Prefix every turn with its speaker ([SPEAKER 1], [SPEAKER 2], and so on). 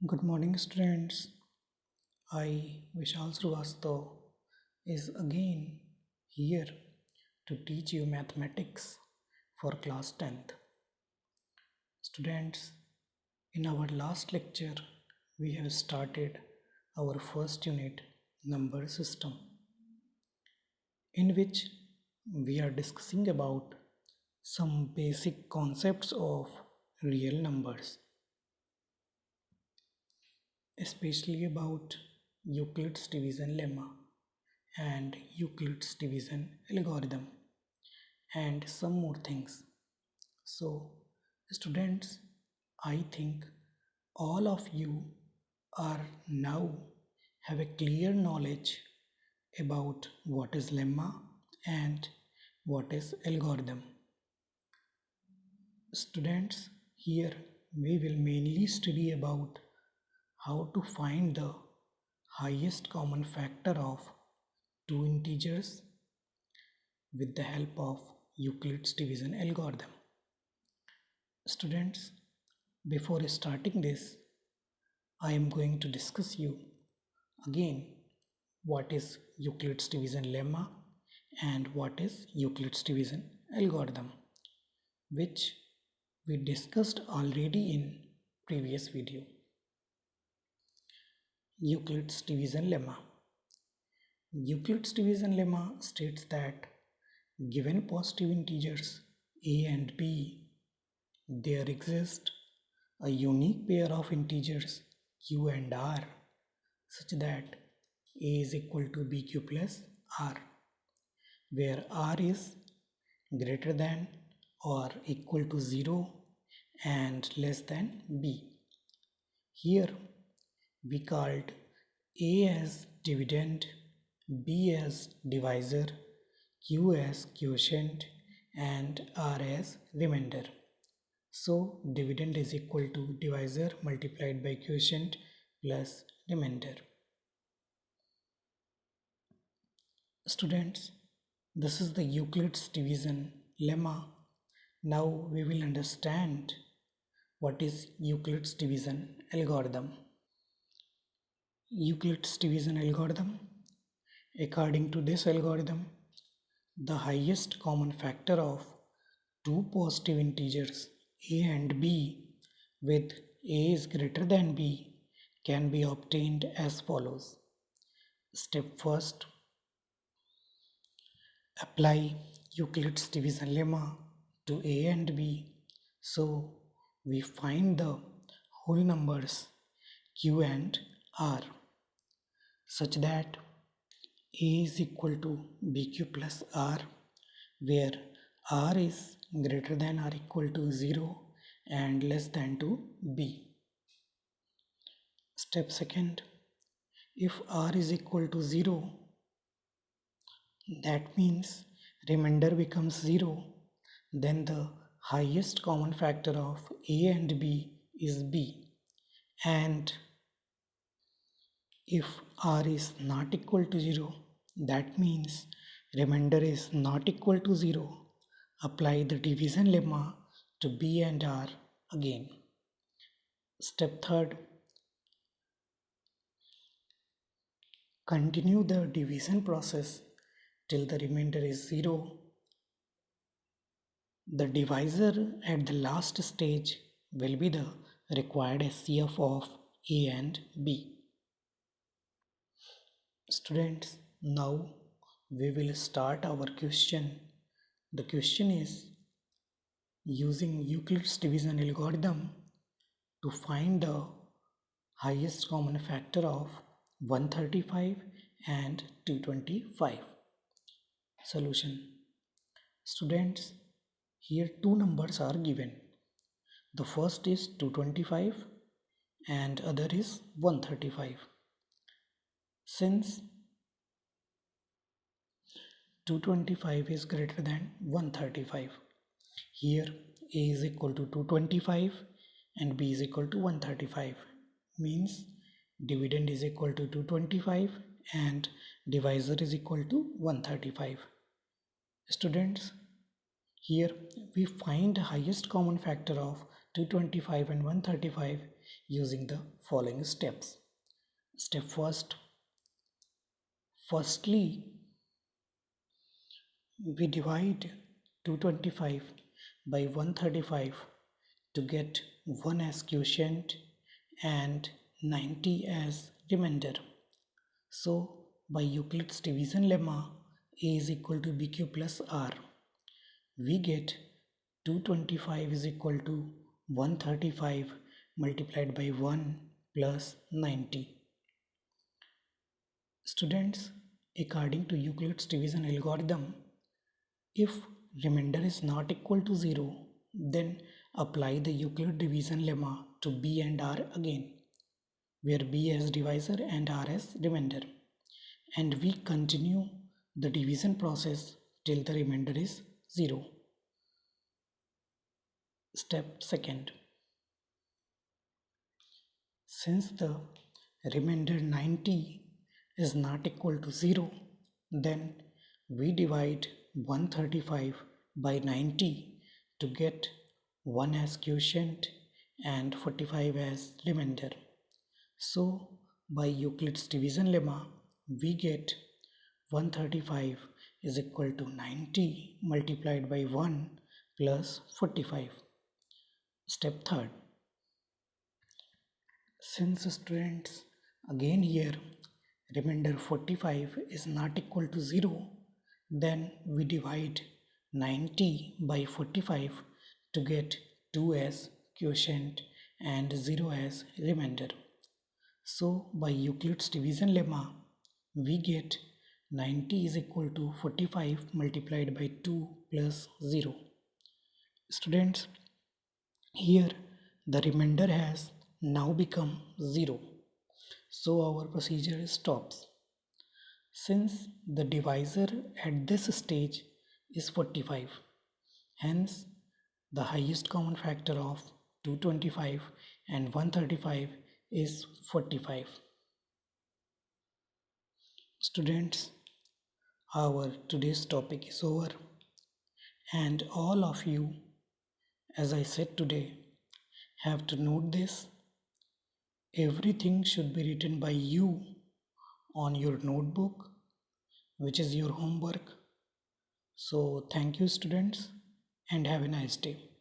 [SPEAKER 1] Good morning, students. I, Vishal Srivastav, is again here to teach you mathematics for class 10th. Students, in our last lecture, we have started our first unit, number system, in which we are discussing about some basic concepts of real numbers, especially about Euclid's division lemma and Euclid's division algorithm and some more things. So, students, I think all of you are now have a clear knowledge about what is lemma and what is algorithm. Students, here we will mainly study about how to find the highest common factor of two integers with the help of Euclid's division algorithm. Students, before starting this, I am going to discuss you again what is Euclid's division lemma and what is Euclid's division algorithm, which we discussed already in previous video. Euclid's division lemma. Euclid's division lemma states that given positive integers a and b, there exists a unique pair of integers q and r such that a is equal to bq plus r, where r is greater than or equal to 0 and less than b. Here we called a as dividend, b as divisor, q as quotient and r as remainder. So dividend is equal to divisor multiplied by quotient plus remainder. Students, this is the Euclid's division lemma. Now we will understand what is Euclid's division algorithm. Euclid's division algorithm. According to this algorithm, the highest common factor of two positive integers a and b with a is greater than b can be obtained as follows. Step first, apply Euclid's division lemma to a and b. So we find the whole numbers q and r such that a is equal to bq plus r, where r is greater than or equal to 0 and less than to b. Step second, if r is equal to 0, that means remainder becomes 0, then the highest common factor of a and b is b, and if r is not equal to 0, that means remainder is not equal to 0. Apply the division lemma to b and r again. Step third, continue the division process till the remainder is 0. The divisor at the last stage will be the required SCF of a and b. Students, now we will start our question. The question is, using Euclid's division algorithm to find the highest common factor of 135 and 225. Solution. Students, here two numbers are given. The first is 225 and other is 135. Since 225 is greater than 135, here a is equal to 225 and b is equal to 135, means dividend is equal to 225 and divisor is equal to 135. Students, here we find highest common factor of 225 and 135 using the following steps. Step firstly, we divide 225 by 135 to get 1 as quotient and 90 as remainder. So by Euclid's division lemma, A is equal to BQ plus R, we get 225 is equal to 135 multiplied by 1 plus 90. Students, according to Euclid's division algorithm, if remainder is not equal to 0, then apply the Euclid division lemma to B and R again, where B as divisor and R as remainder. And we continue the division process till the remainder is 0. Step second. Since the remainder 90 is not equal to 0, then we divide 135 by 90 to get 1 as quotient and 45 as remainder. So by Euclid's division lemma, we get 135 is equal to 90 multiplied by 1 plus 45. Step third. Since students, again here remainder 45 is not equal to 0, then we divide 90 by 45 to get 2 as quotient and 0 as remainder. So by Euclid's division lemma, we get 90 is equal to 45 multiplied by 2 plus 0. Students, here the remainder has now become 0. So our procedure stops. Since the divisor at this stage is 45, hence the highest common factor of 225 and 135 is 45. Students, our today's topic is over, and all of you, as I said today, have to note this. Everything should be written by you on your notebook, which is your homework. So thank you students, and have a nice day.